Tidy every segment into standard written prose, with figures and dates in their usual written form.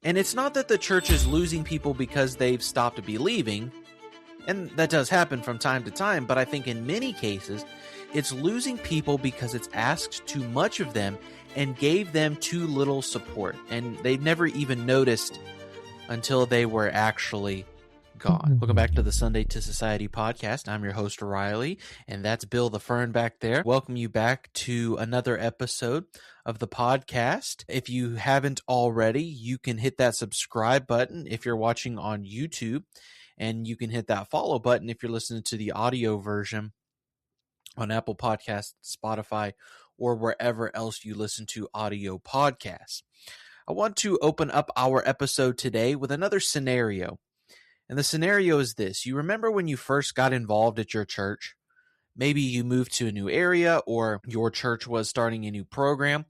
And it's not that the church is losing people because they've stopped believing, and that does happen from time to time, but I think in many cases, it's losing people because it's asked too much of them and gave them too little support, and they've never even noticed until they were actually gone. Welcome back to the Sunday to Society podcast. I'm your host, Riley, and that's Bill the Fern back there. Welcome you back to another episode of the podcast. If you haven't already, you can hit that subscribe button if you're watching on YouTube, and you can hit that follow button if you're listening to the audio version on Apple Podcasts, Spotify, or wherever else you listen to audio podcasts. I want to open up our episode today with another scenario. And the scenario is this. You remember when you first got involved at your church? Maybe you moved to a new area, or your church was starting a new program,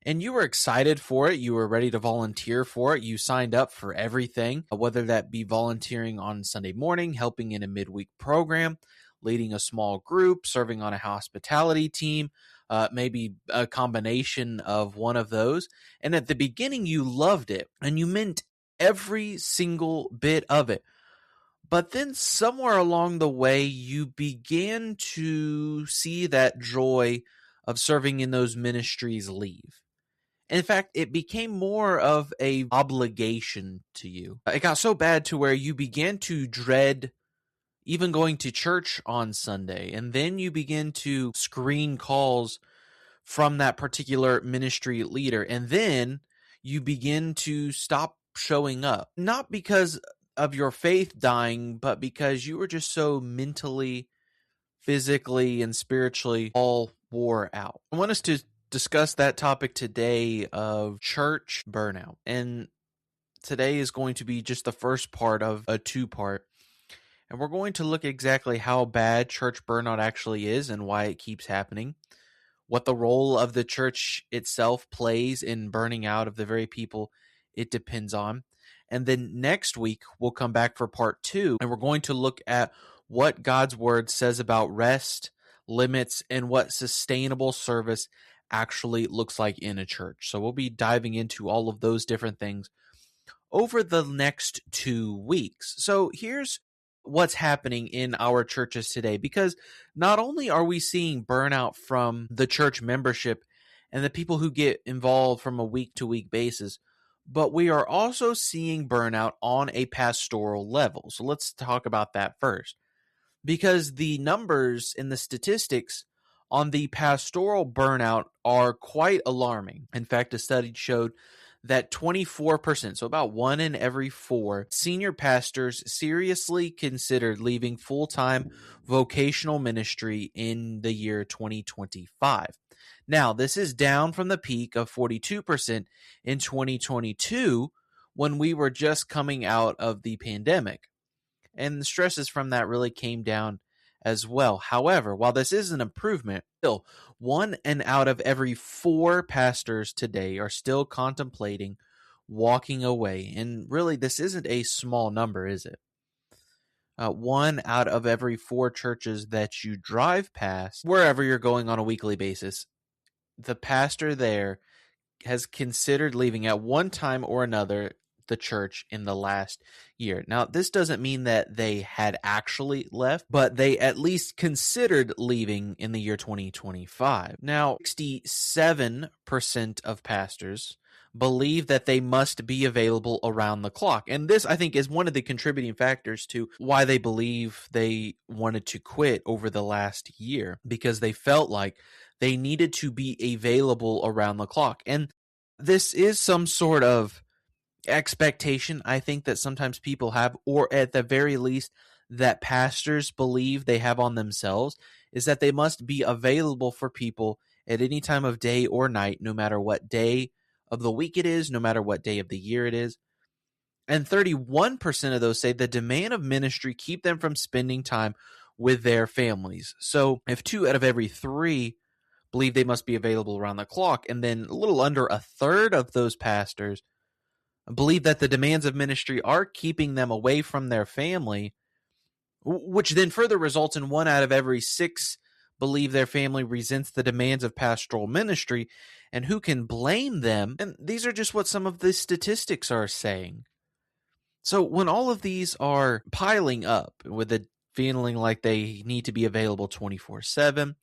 and you were excited for it. You were ready to volunteer for it. You signed up for everything, whether that be volunteering on Sunday morning, helping in a midweek program, leading a small group, serving on a hospitality team, maybe a combination of one of those. And at the beginning, you loved it, and you meant every single bit of it. But then somewhere along the way, you began to see that joy of serving in those ministries leave. In fact, it became more of an obligation to you. It got so bad to where you began to dread even going to church on Sunday. And then you begin to screen calls from that particular ministry leader. And then you begin to stop showing up. Not because of your faith dying, but because you were just so mentally, physically, and spiritually all wore out. I want us to discuss that topic today of church burnout. And today is going to be just the first part of a two-part. And we're going to look at exactly how bad church burnout actually is and why it keeps happening, what the role of the church itself plays in burning out of the very people it depends on. And then next week, we'll come back for part 2, and we're going to look at what God's word says about rest, limits, and what sustainable service actually looks like in a church. So we'll be diving into all of those different things over the next 2 weeks. So here's what's happening in our churches today, because not only are we seeing burnout from the church membership and the people who get involved from a week-to-week basis, but we are also seeing burnout on a pastoral level. So let's talk about that first, because the numbers and the statistics on the pastoral burnout are quite alarming. In fact, a study showed that 24%, so about 1 in every 4 senior pastors seriously considered leaving full-time vocational ministry in the year 2025. Now, this is down from the peak of 42% in 2022 when we were just coming out of the pandemic. And the stresses from that really came down as well. However, while this is an improvement, still 1 out of every 4 pastors today are still contemplating walking away. And really, this isn't a small number, is it? 1 out of every 4 churches that you drive past, wherever you're going on a weekly basis, the pastor there has considered leaving at one time or another the church in the last year. Now, this doesn't mean that they had actually left, but they at least considered leaving in the year 2025. Now, 67% of pastors believe that they must be available around the clock. And this, I think, is one of the contributing factors to why they believe they wanted to quit over the last year, because they felt like they needed to be available around the clock. And this is some sort of expectation, I think, that sometimes people have, or at the very least that pastors believe they have on themselves, is that they must be available for people at any time of day or night, no matter what day of the week it is, no matter what day of the year it is. And 31% of those say the demand of ministry keep them from spending time with their families. So if 2 out of every 3 believe they must be available around the clock, and then a little under a third of those pastors believe that the demands of ministry are keeping them away from their family, which then further results in 1 out of every 6 believe their family resents the demands of pastoral ministry. And who can blame them? And these are just what some of the statistics are saying. So when all of these are piling up with the feeling like they need to be available 24/7,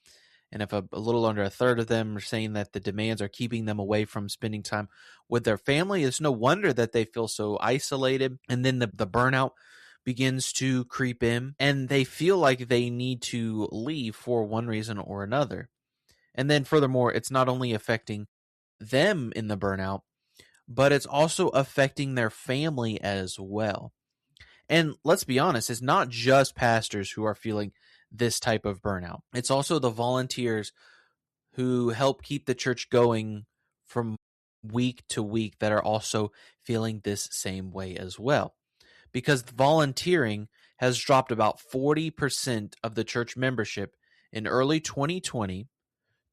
and if a little under a third of them are saying that the demands are keeping them away from spending time with their family, it's no wonder that they feel so isolated. And then the burnout begins to creep in, and they feel like they need to leave for one reason or another. And then furthermore, it's not only affecting them in the burnout, but it's also affecting their family as well. And let's be honest, it's not just pastors who are feeling this type of burnout. It's also the volunteers who help keep the church going from week to week that are also feeling this same way as well. Because volunteering has dropped about 40% of the church membership in early 2020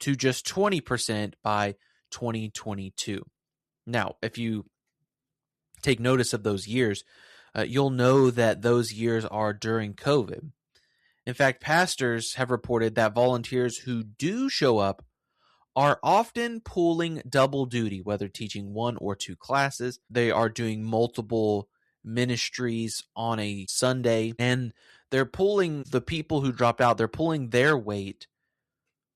to just 20% by 2022. Now, if you take notice of those years, you'll know that those years are during COVID. In fact, pastors have reported that volunteers who do show up are often pulling double duty, whether teaching one or two classes. They are doing multiple ministries on a Sunday, and they're pulling the people who dropped out, they're pulling their weight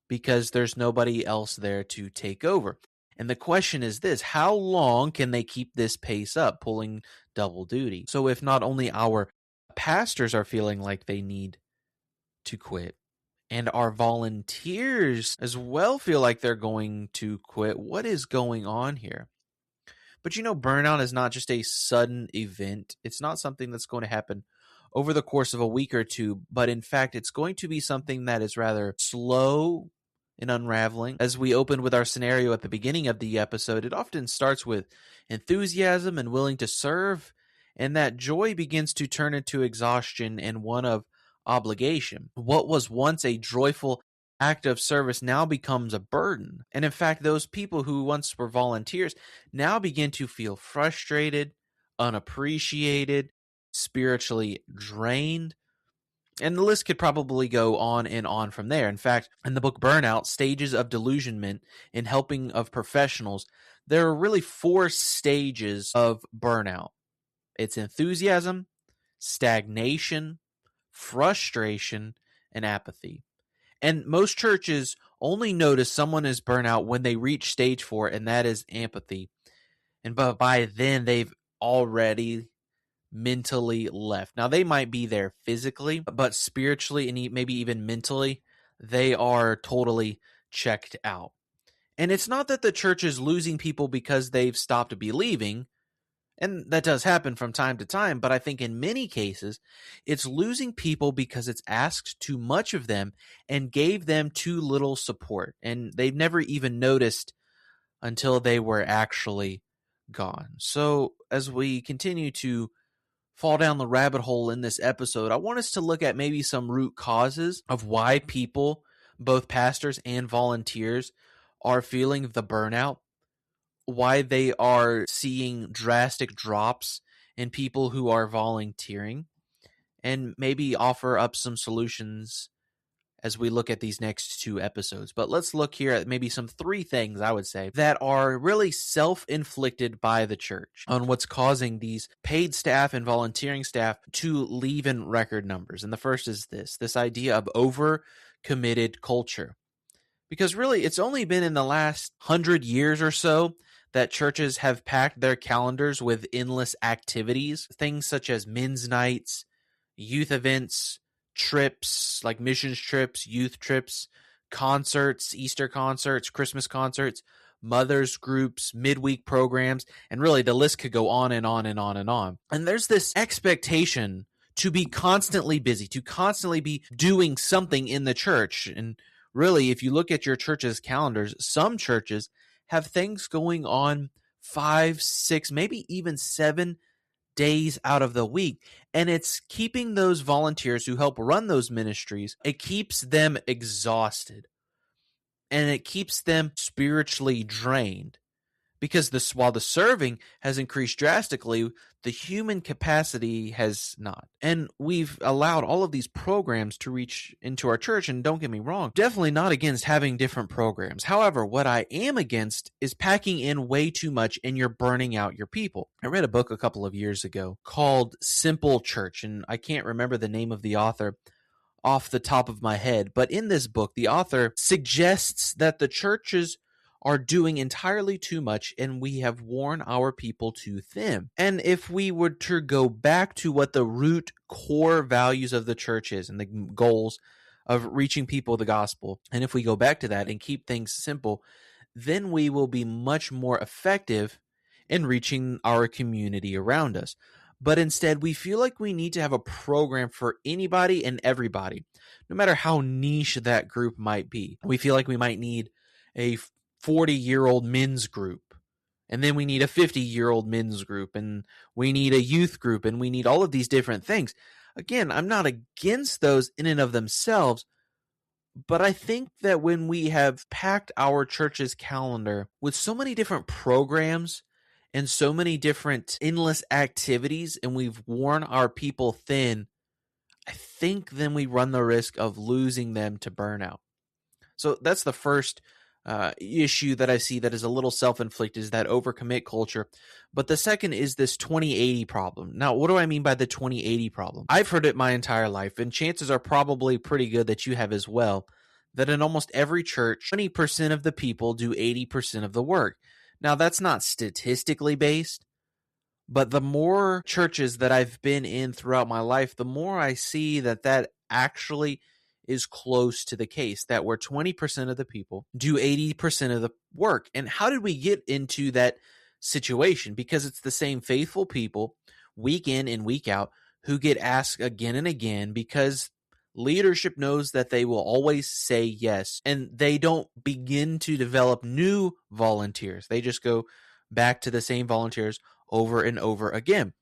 because there's nobody else there to take over. And the question is this: how long can they keep this pace up, pulling double duty? So if not only our pastors are feeling like they need to quit, and our volunteers as well feel like they're going to quit, what is going on here? But burnout is not just a sudden event. It's not something that's going to happen over the course of a week or two, but in fact, it's going to be something that is rather slow in unraveling. As we opened with our scenario at the beginning of the episode, it often starts with enthusiasm and willing to serve, and that joy begins to turn into exhaustion and one of obligation. What was once a joyful act of service now becomes a burden. And in fact, those people who once were volunteers now begin to feel frustrated, unappreciated, spiritually drained. And the list could probably go on and on from there. In fact, in the book Burnout, Stages of Delusionment in Helping of Professionals, there are really 4 stages of burnout. It's enthusiasm, stagnation, frustration, and apathy. And most churches only notice someone is burnout when they reach stage 4, and that is apathy. And by then, they've already mentally left. Now, they might be there physically, but spiritually and maybe even mentally, they are totally checked out. And it's not that the church is losing people because they've stopped believing, and that does happen from time to time, but I think in many cases, it's losing people because it's asked too much of them and gave them too little support. And they've never even noticed until they were actually gone. So as we continue to fall down the rabbit hole in this episode, I want us to look at maybe some root causes of why people, both pastors and volunteers, are feeling the burnout, why they are seeing drastic drops in people who are volunteering, and maybe offer up some solutions as we look at these next 2 episodes. But let's look here at maybe some 3 things, I would say, that are really self-inflicted by the church on what's causing these paid staff and volunteering staff to leave in record numbers. And the first is this idea of over-committed culture. Because really, it's only been in the last 100 years or so that churches have packed their calendars with endless activities, things such as men's nights, youth events, trips like missions trips, youth trips, concerts, Easter concerts, Christmas concerts, mothers groups, midweek programs, and really the list could go on and on and on and on. And there's this expectation to be constantly busy, to constantly be doing something in the church. And really, if you look at your church's calendars, some churches have things going on 5, 6, maybe even 7 days out of the week. And it's keeping those volunteers who help run those ministries, it keeps them exhausted. And it keeps them spiritually drained. Because while the serving has increased drastically, the human capacity has not. And we've allowed all of these programs to reach into our church. And don't get me wrong, definitely not against having different programs. However, what I am against is packing in way too much and you're burning out your people. I read a book a couple of years ago called Simple Church, and I can't remember the name of the author off the top of my head. But in this book, the author suggests that the churches are doing entirely too much and we have worn our people too thin. And if we were to go back to what the root core values of the church is and the goals of reaching people the gospel, and if we go back to that and keep things simple, then we will be much more effective in reaching our community around us. But instead, we feel like we need to have a program for anybody and everybody, no matter how niche that group might be. We feel like we might need a 40-year-old men's group, and then we need a 50-year-old men's group, and we need a youth group, and we need all of these different things. Again, I'm not against those in and of themselves, but I think that when we have packed our church's calendar with so many different programs and so many different endless activities, and we've worn our people thin, I think then we run the risk of losing them to burnout. So that's the first issue that I see that is a little self-inflicted, is that overcommit culture. But the second is this 2080 problem. Now, what do I mean by the 2080 problem? I've heard it my entire life, and chances are probably pretty good that you have as well, that in almost every church, 20% of the people do 80% of the work. Now, that's not statistically based, but the more churches that I've been in throughout my life, the more I see that actually is close to the case, that where 20% of the people do 80% of the work. And how did we get into that situation? Because it's the same faithful people week in and week out who get asked again and again, because leadership knows that they will always say yes, and they don't begin to develop new volunteers. They just go back to the same volunteers over and over again.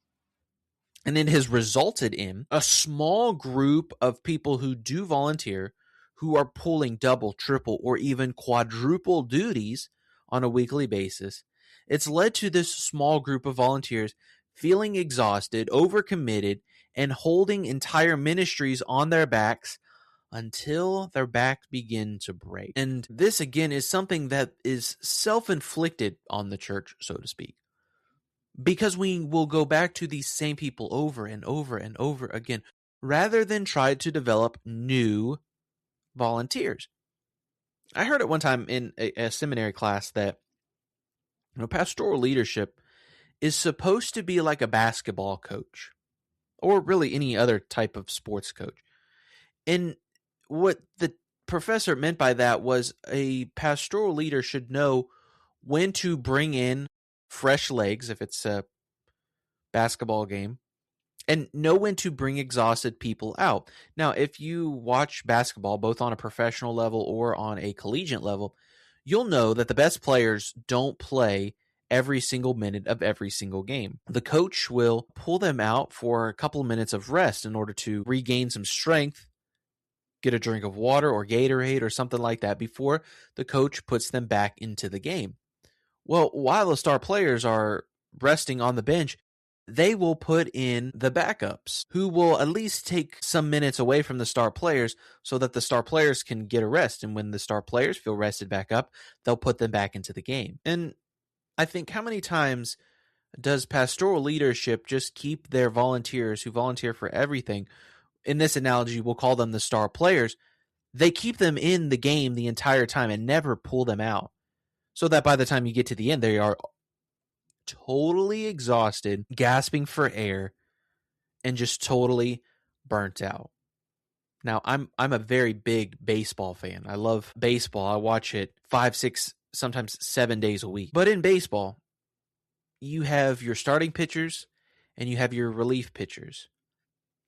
And it has resulted in a small group of people who do volunteer who are pulling double, triple, or even quadruple duties on a weekly basis. It's led to this small group of volunteers feeling exhausted, overcommitted, and holding entire ministries on their backs until their backs begin to break. And this, again, is something that is self-inflicted on the church, so to speak, because we will go back to these same people over and over and over again, rather than try to develop new volunteers. I heard at one time in a seminary class that pastoral leadership is supposed to be like a basketball coach, or really any other type of sports coach. And what the professor meant by that was a pastoral leader should know when to bring in fresh legs, if it's a basketball game, and know when to bring exhausted people out. Now, if you watch basketball, both on a professional level or on a collegiate level, you'll know that the best players don't play every single minute of every single game. The coach will pull them out for a couple of minutes of rest in order to regain some strength, get a drink of water or Gatorade or something like that before the coach puts them back into the game. Well, while the star players are resting on the bench, they will put in the backups, who will at least take some minutes away from the star players so that the star players can get a rest. And when the star players feel rested back up, they'll put them back into the game. And I think, how many times does pastoral leadership just keep their volunteers who volunteer for everything? In this analogy, we'll call them the star players. They keep them in the game the entire time and never pull them out, so that by the time you get to the end, they are totally exhausted, gasping for air, and just totally burnt out. Now, I'm a very big baseball fan. I love baseball. I watch it 5, 6, sometimes 7 days a week. But in baseball, you have your starting pitchers and you have your relief pitchers.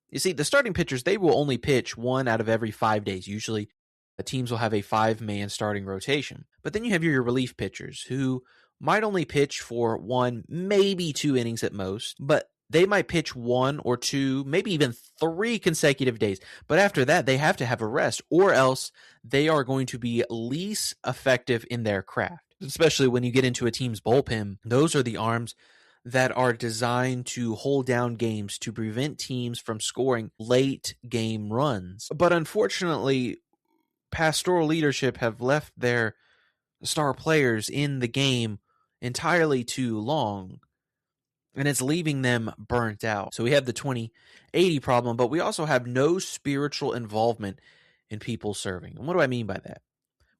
You see, the starting pitchers, they will only pitch 1 out of every 5 days. Usually, the teams will have a 5-man starting rotation. But then you have your relief pitchers, who might only pitch for 1, maybe 2 innings at most, but they might pitch 1 or 2, maybe even 3 consecutive days. But after that, they have to have a rest, or else they are going to be least effective in their craft. especially when you get into a team's bullpen. Those are the arms that are designed to hold down games, to prevent teams from scoring late game runs. But unfortunately, pastoral leadership have left their star players in the game entirely too long, and it's leaving them burnt out. So we have the 2080 problem, but we also have no spiritual involvement in people serving. And what do I mean by that?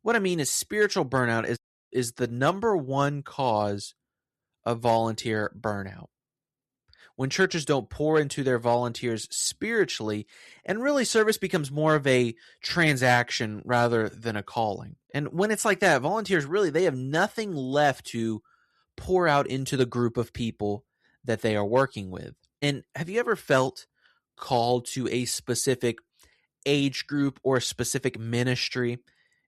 What I mean is spiritual burnout is the number one cause of volunteer burnout. When churches don't pour into their volunteers spiritually, and really service becomes more of a transaction rather than a calling. And when it's like that, volunteers really, they have nothing left to pour out into the group of people that they are working with. And have you ever felt called to a specific age group or a specific ministry,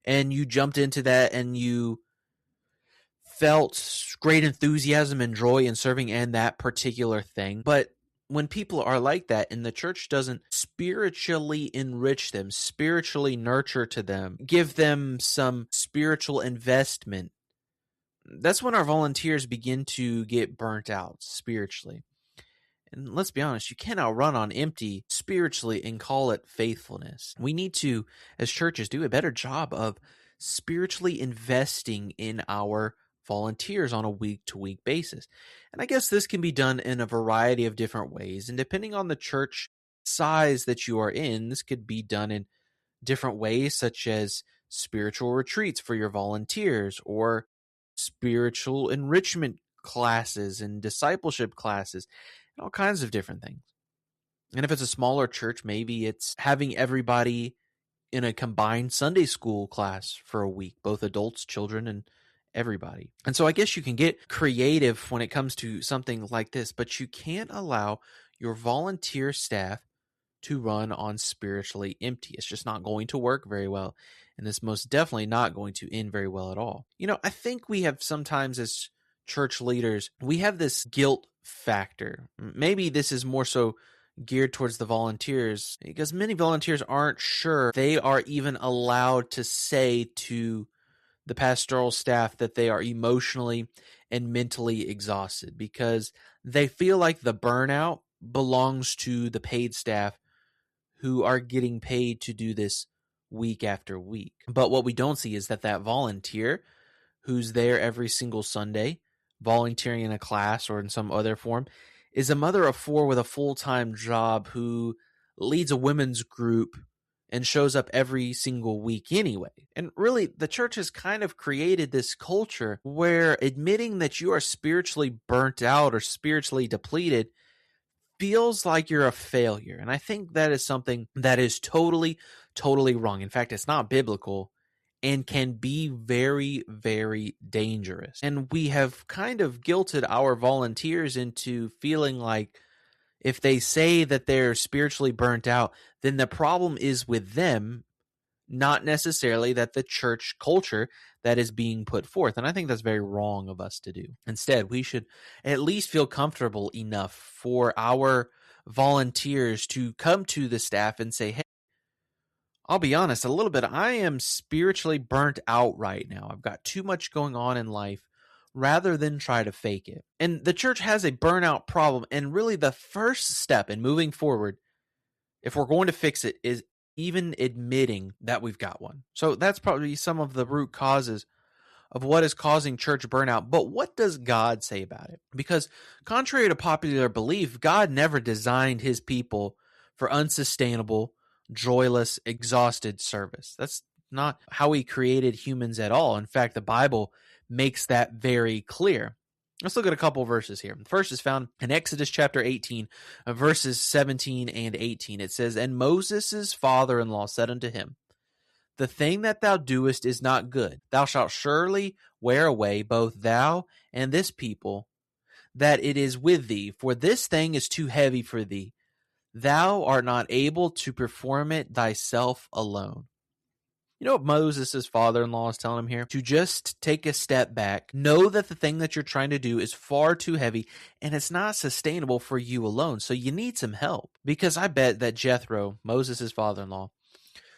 and you jumped into that and you felt great enthusiasm and joy in serving in that particular thing? But when people are like that and the church doesn't spiritually enrich them, spiritually nurture to them, give them some spiritual investment, that's when our volunteers begin to get burnt out spiritually. And let's be honest, you cannot run on empty spiritually and call it faithfulness. We need to, as churches, do a better job of spiritually investing in our volunteers on a week-to-week basis. And I guess this can be done in a variety of different ways. And depending on the church size that you are in, this could be done in different ways, such as spiritual retreats for your volunteers, or spiritual enrichment classes and discipleship classes, and all kinds of different things. And if it's a smaller church, maybe it's having everybody in a combined Sunday school class for a week, both adults, children, and everybody. And so I guess you can get creative when it comes to something like this, but you can't allow your volunteer staff to run on spiritually empty. It's just not going to work very well. And it's most definitely not going to end very well at all. You know, I think we have sometimes as church leaders, we have this guilt factor. Maybe this is more so geared towards the volunteers, because many volunteers aren't sure they are even allowed to say to the pastoral staff that they are emotionally and mentally exhausted, because they feel like the burnout belongs to the paid staff who are getting paid to do this week after week. But what we don't see is that volunteer who's there every single Sunday, volunteering in a class or in some other form, is a mother of four with a full-time job who leads a women's group and shows up every single week anyway. And really, the church has kind of created this culture where admitting that you are spiritually burnt out or spiritually depleted feels like you're a failure. And I think that is something that is totally, totally wrong. In fact, it's not biblical and can be very, very dangerous. And we have kind of guilted our volunteers into feeling like if they say that they're spiritually burnt out, then the problem is with them, not necessarily that the church culture that is being put forth. And I think that's very wrong of us to do. Instead, we should at least feel comfortable enough for our volunteers to come to the staff and say, hey, I'll be honest, a little bit, I am spiritually burnt out right now. I've got too much going on in life, rather than try to fake it. And the church has a burnout problem. And really the first step in moving forward, if we're going to fix it, is even admitting that we've got one. So that's probably some of the root causes of what is causing church burnout. But what does God say about it? Because contrary to popular belief, God never designed his people for unsustainable, joyless, exhausted service. That's not how he created humans at all. In fact, the Bible makes that very clear. Let's look at a couple verses here. The first is found in Exodus chapter 18, verses 17 and 18. It says, "And Moses' father-in-law said unto him, The thing that thou doest is not good. Thou shalt surely wear away both thou and this people that it is with thee, for this thing is too heavy for thee. Thou art not able to perform it thyself alone." You know what Moses' father-in-law is telling him here? To just take a step back, know that the thing that you're trying to do is far too heavy and it's not sustainable for you alone. So you need some help. Because I bet that Jethro, Moses' father-in-law,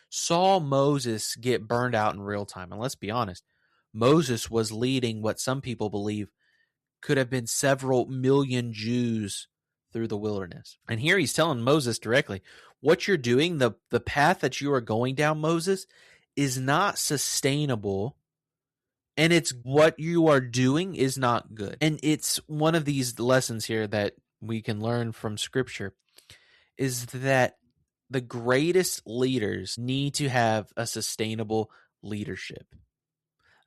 saw Moses get burned out in real time. And let's be honest, Moses was leading what some people believe could have been several million Jews through the wilderness. And here he's telling Moses directly, what you're doing, the path that you are going down, Moses, is not sustainable. And it's what you are doing is not good. And it's one of these lessons here that we can learn from Scripture is that the greatest leaders need to have a sustainable leadership.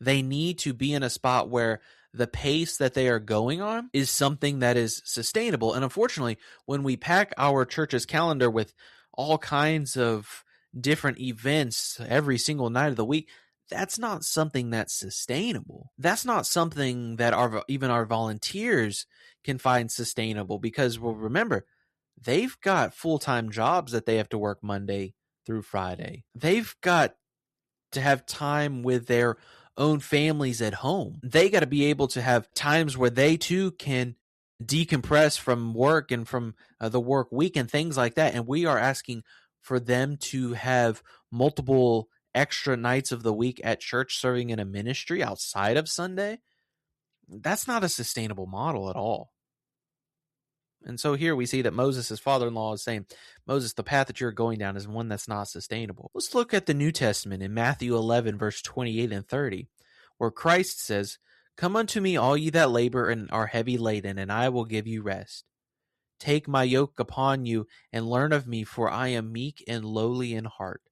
They need to be in a spot where the pace that they are going on is something that is sustainable. And unfortunately, when we pack our church's calendar with all kinds of different events every single night of the week, that's not something that's sustainable. That's not something that even our volunteers can find sustainable because, well, remember, they've got full-time jobs that they have to work Monday through Friday. They've got to have time with their own families at home. They got to be able to have times where they too can decompress from work and from the work week and things like that. And we are asking for them to have multiple extra nights of the week at church serving in a ministry outside of Sunday. That's not a sustainable model at all. And so here we see that Moses' father-in-law is saying, Moses, the path that you're going down is one that's not sustainable. Let's look at the New Testament in Matthew 11, verse 28 and 30, where Christ says, come unto me, all ye that labor and are heavy laden, and I will give you rest. Take my yoke upon you, and learn of me, for I am meek and lowly in heart.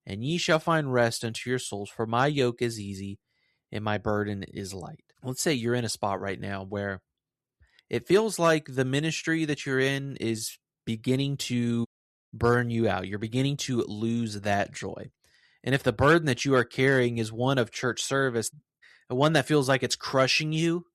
And ye shall find rest unto your souls, for my yoke is easy, and my burden is light. Let's say you're in a spot right now where it feels like the ministry that you're in is beginning to burn you out. You're beginning to lose that joy. And if the burden that you are carrying is one of church service, one that feels like it's crushing you,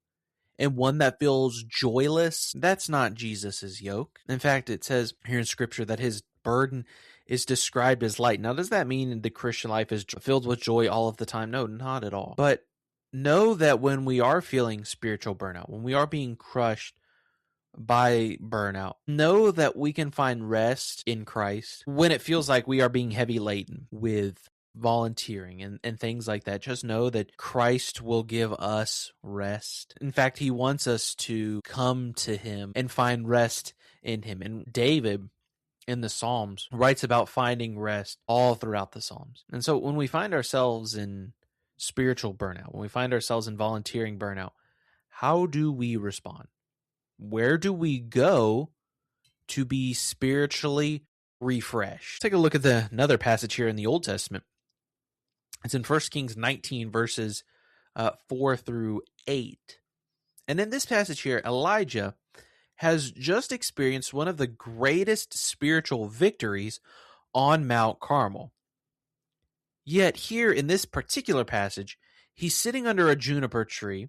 and one that feels joyless, that's not Jesus's yoke. In fact, it says here in Scripture that his burden is described as light. Now, does that mean the Christian life is filled with joy all of the time? No, not at all. But know that when we are feeling spiritual burnout, when we are being crushed by burnout, know that we can find rest in Christ when it feels like we are being heavy laden with volunteering and things like that. Just know that Christ will give us rest. In fact, he wants us to come to him and find rest in him. And David in the Psalms writes about finding rest all throughout the Psalms. And so when we find ourselves in spiritual burnout, when we find ourselves in volunteering burnout, how do we respond? Where do we go to be spiritually refreshed? Take a look at another passage here in the Old Testament. It's in 1 Kings 19, verses 4 through 8. And in this passage here, Elijah has just experienced one of the greatest spiritual victories on Mount Carmel. Yet here in this particular passage, he's sitting under a juniper tree,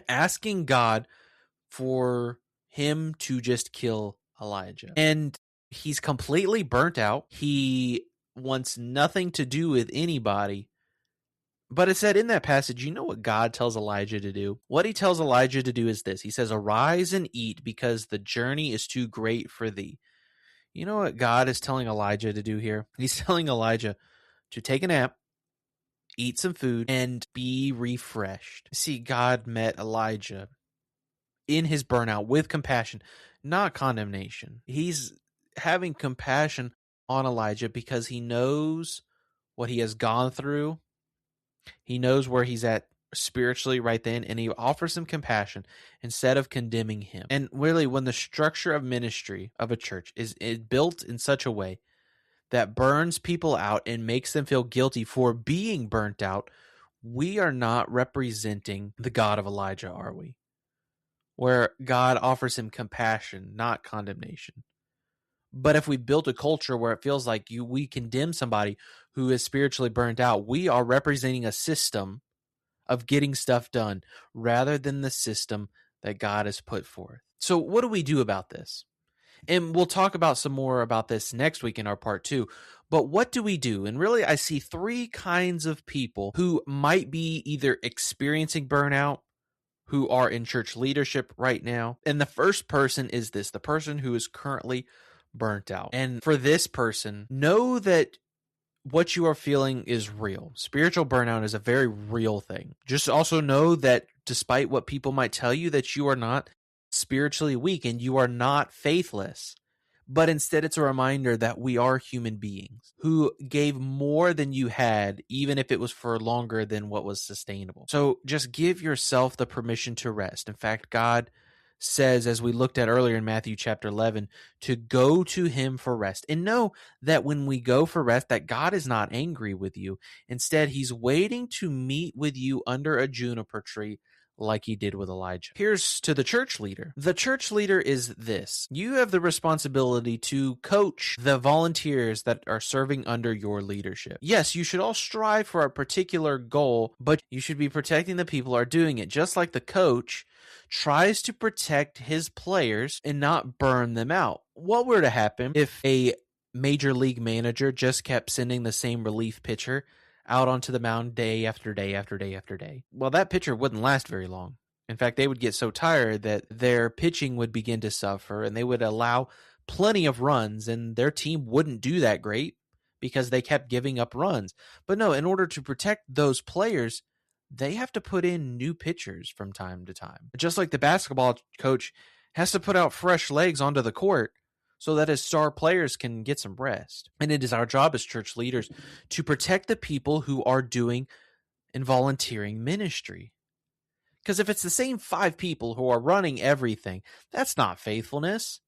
asking God for him to just kill Elijah. And he's completely burnt out. He wants nothing to do with anybody. But it said in that passage, you know what God tells Elijah to do? What he tells Elijah to do is this. He says, arise and eat, because the journey is too great for thee. You know what God is telling Elijah to do here? He's telling Elijah to take a nap, eat some food, and be refreshed. See, God met Elijah in his burnout with compassion, not condemnation. He's having compassion on Elijah because he knows what he has gone through. He knows where he's at spiritually right then, and he offers him compassion instead of condemning him. And really, when the structure of ministry of a church is built in such a way that burns people out and makes them feel guilty for being burnt out, we are not representing the God of Elijah, are we? Where God offers him compassion, not condemnation. But if we built a culture where it feels like we condemn somebody who is spiritually burnt out, we are representing a system of getting stuff done rather than the system that God has put forth. So what do we do about this? And we'll talk about some more about this next week in our part 2. But what do we do? And really, I see 3 kinds of people who might be either experiencing burnout, who are in church leadership right now. And the first person is this, the person who is currently burnt out. And for this person, know that what you are feeling is real. Spiritual burnout is a very real thing. Just also know that despite what people might tell you, that you are not spiritually weak and you are not faithless. But instead, it's a reminder that we are human beings who gave more than you had, even if it was for longer than what was sustainable. So just give yourself the permission to rest. In fact, God says, as we looked at earlier in Matthew chapter 11, to go to him for rest. And know that when we go for rest, that God is not angry with you. Instead, he's waiting to meet with you under a juniper tree, like he did with Elijah. Here's to the church leader. The church leader is this. You have the responsibility to coach the volunteers that are serving under your leadership. Yes, you should all strive for a particular goal, but you should be protecting the people who are doing it, just like the coach tries to protect his players and not burn them out. What were to happen if a major league manager just kept sending the same relief pitcher out onto the mound day after day after day after day? Well, that pitcher wouldn't last very long. In fact, they would get so tired that their pitching would begin to suffer and they would allow plenty of runs, and their team wouldn't do that great because they kept giving up runs. But no, in order to protect those players, they have to put in new pitchers from time to time. Just like the basketball coach has to put out fresh legs onto the court so that his star players can get some rest. And it is our job as church leaders to protect the people who are doing and volunteering ministry. Because if it's the same 5 people who are running everything, that's not faithfulness.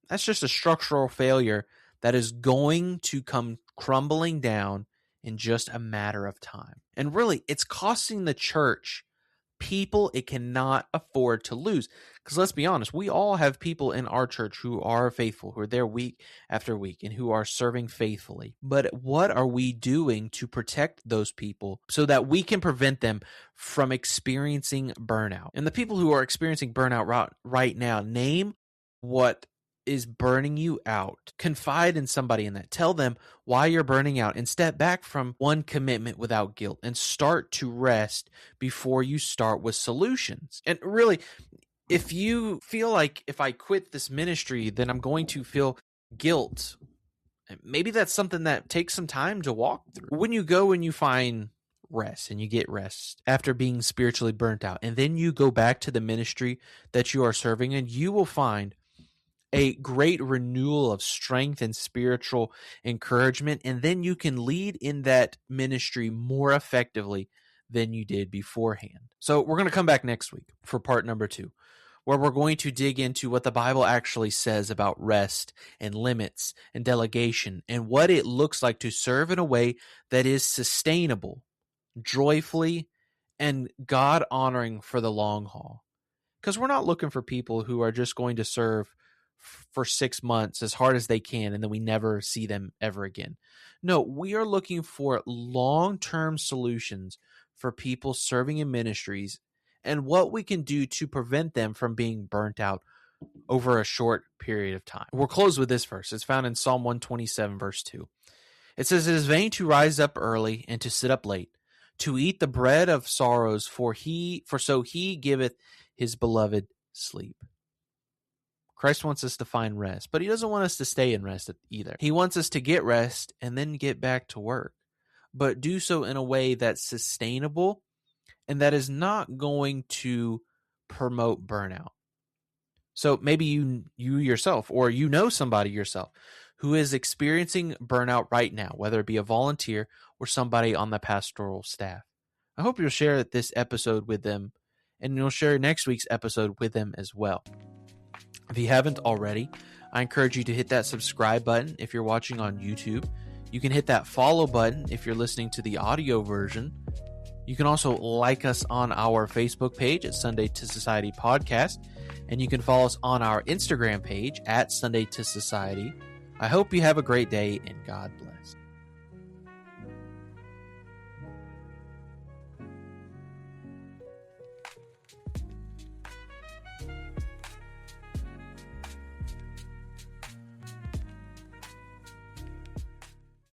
That's just a structural failure that is going to come crumbling down in just a matter of time. And really, it's costing the church people it cannot afford to lose. Because let's be honest, we all have people in our church who are faithful, who are there week after week, and who are serving faithfully. But what are we doing to protect those people so that we can prevent them from experiencing burnout? And the people who are experiencing burnout right now, name what is burning you out. Confide in somebody in that. Tell them why you're burning out and step back from one commitment without guilt and start to rest before you start with solutions. And really, if you feel like if I quit this ministry, then I'm going to feel guilt, maybe that's something that takes some time to walk through. When you go and you find rest and you get rest after being spiritually burnt out, and then you go back to the ministry that you are serving, and you will find a great renewal of strength and spiritual encouragement, and then you can lead in that ministry more effectively than you did beforehand. So we're going to come back next week for part number 2, where we're going to dig into what the Bible actually says about rest and limits and delegation and what it looks like to serve in a way that is sustainable, joyfully, and God-honoring for the long haul. Because we're not looking for people who are just going to serve for 6 months as hard as they can, and then we never see them ever again. No, we are looking for long-term solutions for people serving in ministries and what we can do to prevent them from being burnt out over a short period of time. We'll close with this verse. It's found in Psalm 127, verse 2. It says, "It is vain to rise up early and to sit up late, to eat the bread of sorrows, for so he giveth his beloved sleep." Christ wants us to find rest, but he doesn't want us to stay in rest either. He wants us to get rest and then get back to work, but do so in a way that's sustainable and that is not going to promote burnout. So maybe you yourself, or you know somebody yourself who is experiencing burnout right now, whether it be a volunteer or somebody on the pastoral staff. I hope you'll share this episode with them, and you'll share next week's episode with them as well. If you haven't already, I encourage you to hit that subscribe button if you're watching on YouTube. You can hit that follow button if you're listening to the audio version. You can also like us on our Facebook page at Sunday to Society Podcast, and you can follow us on our Instagram page at Sunday to Society. I hope you have a great day, and God bless.